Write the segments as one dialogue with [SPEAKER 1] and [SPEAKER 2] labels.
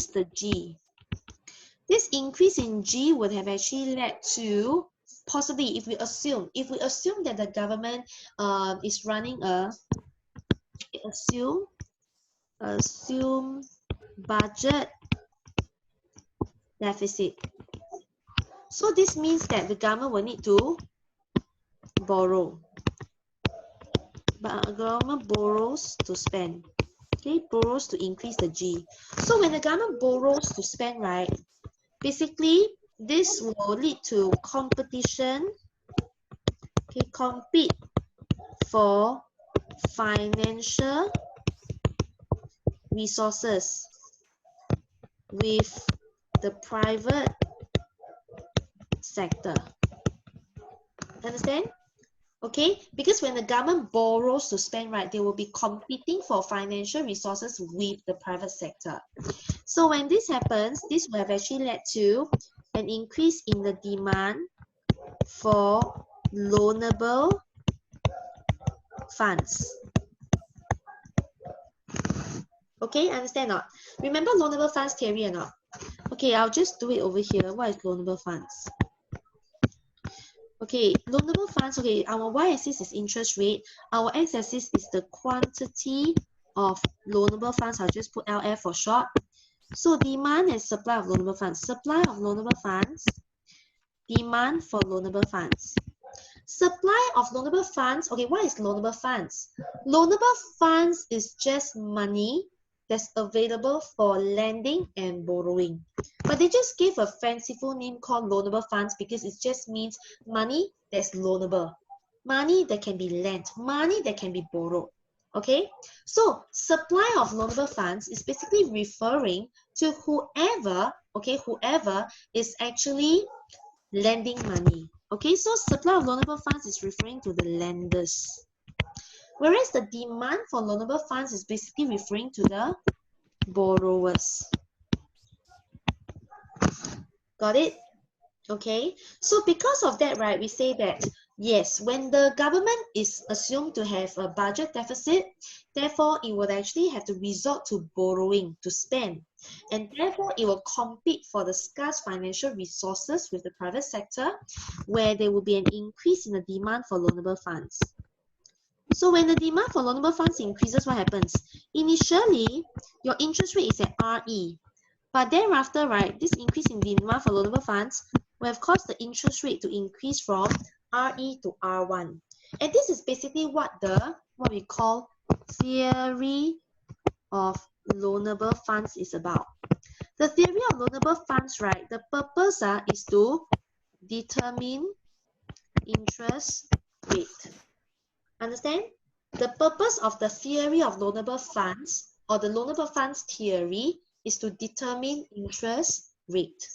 [SPEAKER 1] the G. This increase in G would have actually led to, possibly, if we assume that the government is running a assume budget deficit. So this means that the government will need to borrow. But the government borrows to spend. Okay, borrows to increase the G. So when the government borrows to spend, right, basically this will lead to competition. Okay, compete for financial resources with the private sector. Understand? Okay, because when the government borrows to spend, right, they will be competing for financial resources with the private sector. So when this happens, this will have actually led to an increase in the demand for loanable funds. Okay, understand or not? Remember loanable funds theory or not? Okay, I'll just do it over here. What is loanable funds? Okay, loanable funds, okay, our y-axis is interest rate. Our x-axis is the quantity of loanable funds. I'll just put LF for short. So demand and supply of loanable funds. Supply of loanable funds. Demand for loanable funds. Supply of loanable funds. Okay, what is loanable funds? Loanable funds is just money that's available for lending and borrowing. But they just gave a fanciful name called loanable funds because it just means money that's loanable, money that can be lent, money that can be borrowed. Okay, so supply of loanable funds is basically referring to whoever, okay, whoever is actually lending money. Okay, so supply of loanable funds is referring to the lenders. Whereas the demand for loanable funds is basically referring to the borrowers. Got it? Okay, so because of that, right, we say that yes, when the government is assumed to have a budget deficit, therefore it would actually have to resort to borrowing to spend, and therefore it will compete for the scarce financial resources with the private sector, where there will be an increase in the demand for loanable funds. So when the demand for loanable funds increases, what happens? Initially, your interest rate is at RE, but thereafter, right, this increase in demand for loanable funds will have caused the interest rate to increase from RE to R1. And this is basically what we call theory of loanable funds is about. The theory of loanable funds, right, the purpose is to determine interest rate. Understand? The purpose of the theory of loanable funds or the loanable funds theory is to determine interest rate.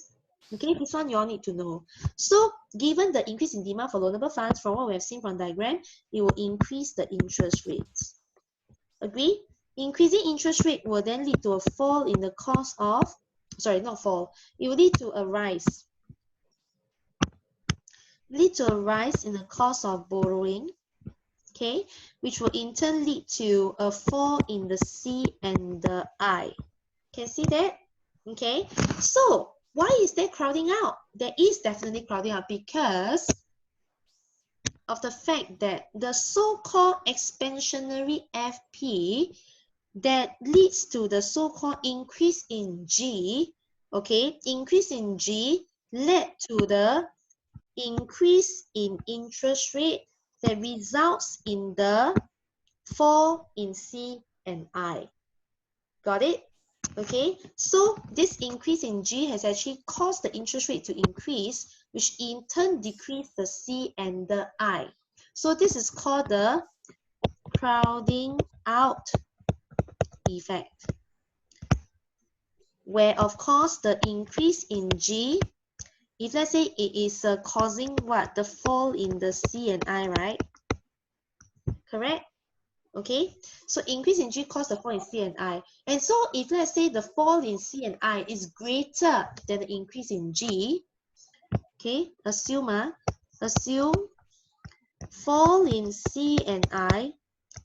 [SPEAKER 1] Okay, this one you all need to know. So, given the increase in demand for loanable funds, from what we have seen from the diagram, it will increase the interest rates. Agree? Increasing interest rate will then lead to a fall in the cost of, sorry, not fall, it will lead to a rise. Lead to a rise in the cost of borrowing, okay, which will in turn lead to a fall in the C and the I. Can see that? Okay, so why is there crowding out? There is definitely crowding out because of the fact that the so-called expansionary FP that leads to the so-called increase in G, okay, increase in G led to the increase in interest rate that results in the fall in C and I. Got it? Okay, so this increase in G has actually caused the interest rate to increase, which in turn decreased the C and the I. So this is called the crowding out effect, where of course the increase in G, if let's say it is causing what? The fall in the C and I, right? Correct? Okay, so increase in G caused the fall in C and I. And so if let's say the fall in C and I is greater than the increase in G, okay, assume fall in C and I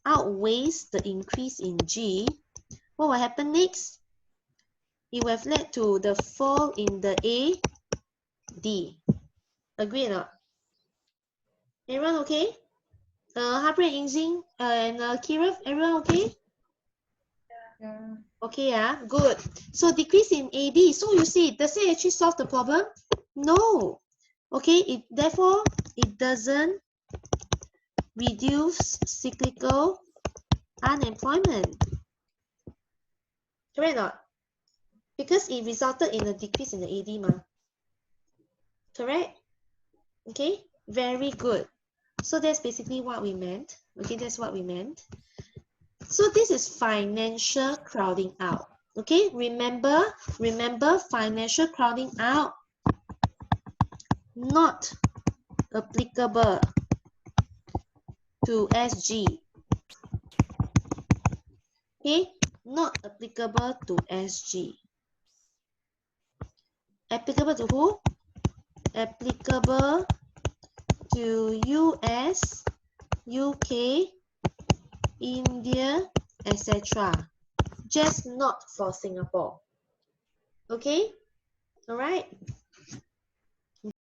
[SPEAKER 1] outweighs the increase in G, what will happen next? it would have led to the fall in the AD. Agree or not? Everyone okay? Harpreet, Yingxing, and Kira, everyone okay?
[SPEAKER 2] Yeah.
[SPEAKER 1] Okay, good. So decrease in AD. So you see, does it actually solve the problem? No. Okay, therefore it doesn't reduce cyclical unemployment. Correct or not? Because it resulted in a decrease in the AD, ma. Correct? Okay, very good. So that's basically what we meant. Okay, that's what we meant. So this is financial crowding out. Okay, remember financial crowding out, not applicable to SG. Okay, not applicable to SG. Applicable to who? Applicable to US, UK, India, etc. Just not for Singapore. Okay, all right.